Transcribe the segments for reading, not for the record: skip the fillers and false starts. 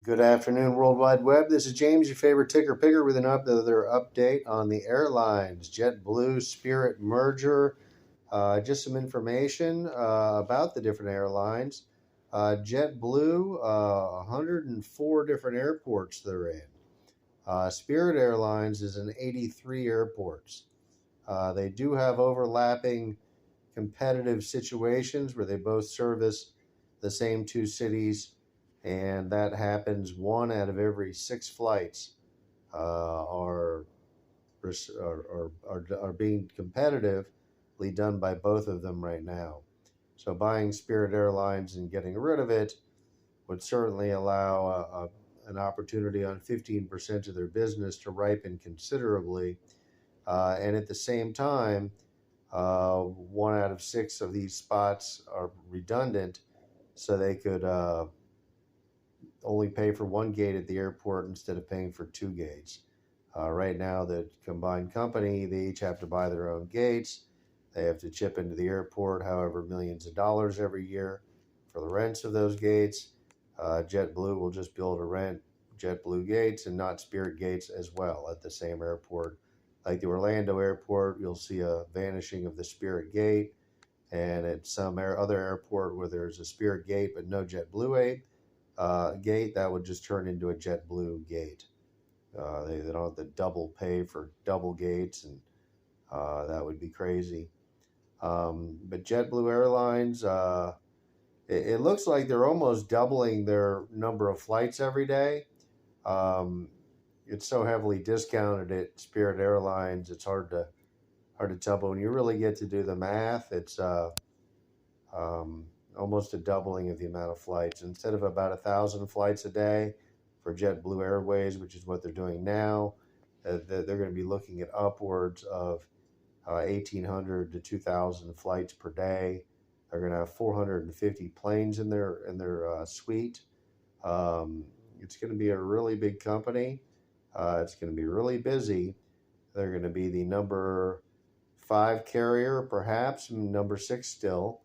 Good afternoon, World Wide Web. This is James, your favorite ticker picker, with another update on the airlines. JetBlue Spirit merger. Just some information about the different airlines. JetBlue, 104 different airports they're in. Spirit Airlines is in 83 airports. They do have overlapping competitive situations where they both service the same two cities, and that happens. One out of every 6 flights are being competitively done by both of them right now. So buying Spirit Airlines and getting rid of it would certainly allow an opportunity on 15% of their business to ripen considerably. And at the same time, 1 out of 6 of these spots are redundant, so they could only pay for one gate at the airport instead of paying for 2 gates. Right now, the combined company, they each have to buy their own gates. They have to chip into the airport, however, millions of dollars every year for the rents of those gates. JetBlue will just be able to rent JetBlue gates and not Spirit gates as well at the same airport. Like the Orlando airport, you'll see a vanishing of the Spirit gate, and at some other airport where there's a Spirit gate but no JetBlue gate, that would just turn into a JetBlue gate. They don't have to double pay for double gates, and that would be crazy. But JetBlue Airlines, it looks like they're almost doubling their number of flights every day. It's so heavily discounted at Spirit Airlines, it's hard to tell. But when you really get to do the math, it's almost a doubling of the amount of flights. Instead of about 1,000 flights a day for JetBlue Airways, which is what they're doing now, they're going to be looking at upwards of 1,800 to 2,000 flights per day. They're going to have 450 planes in their suite. It's going to be a really big company. It's going to be really busy. They're going to be the number 5 carrier, perhaps number 6 still,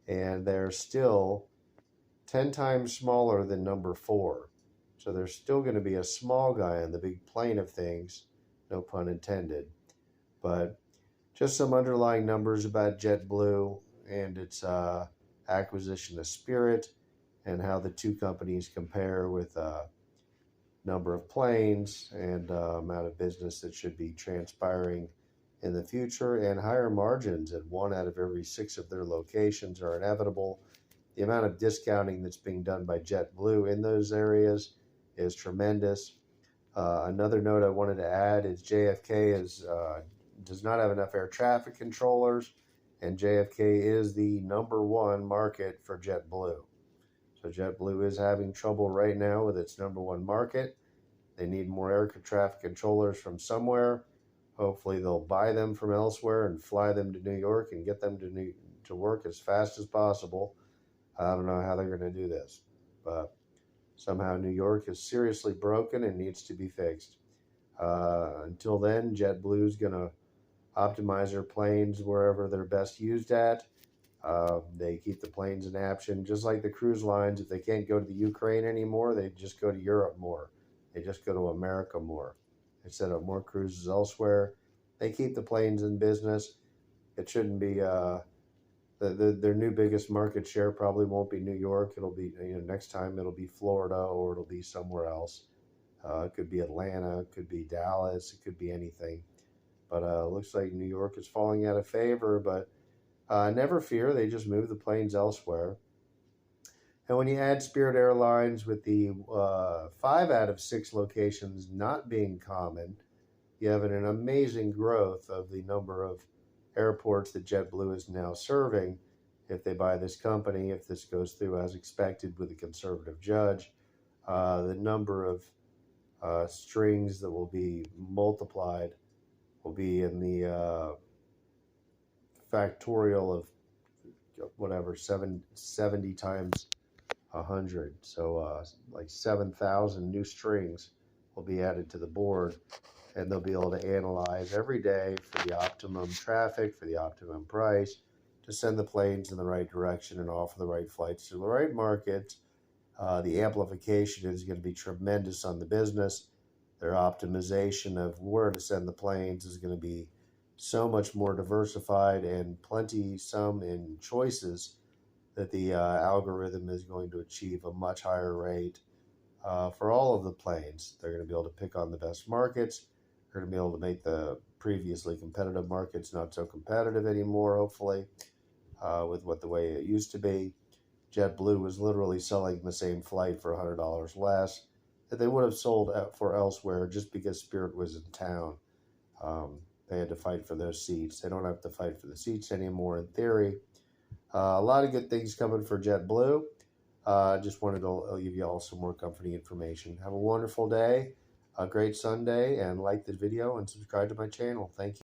and they're still 10 times smaller than number 4. So they're still going to be a small guy on the big plane of things, no pun intended. But just some underlying numbers about JetBlue and its acquisition of Spirit, and how the two companies compare with number of planes and amount of business that should be transpiring in the future, and higher margins at 1 out of every 6 of their locations are inevitable. The amount of discounting that's being done by JetBlue in those areas is tremendous. Another note I wanted to add is JFK does not have enough air traffic controllers, and JFK is the number 1 market for JetBlue. So JetBlue is having trouble right now with its number 1 market. They need more air traffic controllers from somewhere. Hopefully they'll buy them from elsewhere and fly them to New York and get them to work as fast as possible. I don't know how they're going to do this, but somehow New York is seriously broken and needs to be fixed. Until then, JetBlue is going to optimize their planes wherever they're best used at. They keep the planes in action, just like the cruise lines. If they can't go to the Ukraine anymore, they just go to Europe more. They just go to America more. Instead of more cruises elsewhere, they keep the planes in business. It shouldn't be their new biggest market share probably won't be New York. It'll be, next time it'll be Florida, or it'll be somewhere else. It could be Atlanta, it could be Dallas, it could be anything. But it looks like New York is falling out of favor. But never fear, they just move the planes elsewhere. And when you add Spirit Airlines with the 5 out of 6 locations not being common, you have an amazing growth of the number of airports that JetBlue is now serving. If they buy this company, if this goes through as expected with a conservative judge, the number of strings that will be multiplied will be in the factorial of whatever, 70 times 100. So like 7,000 new strings will be added to the board, and they'll be able to analyze every day for the optimum traffic, for the optimum price, to send the planes in the right direction and offer the right flights to the right markets The amplification is going to be tremendous on the business. Their optimization of where to send the planes is going to be so much more diversified and some in choices that the algorithm is going to achieve a much higher rate for all of the planes. They're going to be able to pick on the best markets. They're going to be able to make the previously competitive markets not so competitive anymore, hopefully, with the way it used to be. JetBlue was literally selling the same flight for $100 less that they would have sold for elsewhere just because Spirit was in town. They had to fight for those seats. They don't have to fight for the seats anymore in theory. A lot of good things coming for JetBlue. Just wanted to give you all some more comforting information. Have a wonderful day, a great Sunday, and like the video and subscribe to my channel. Thank you.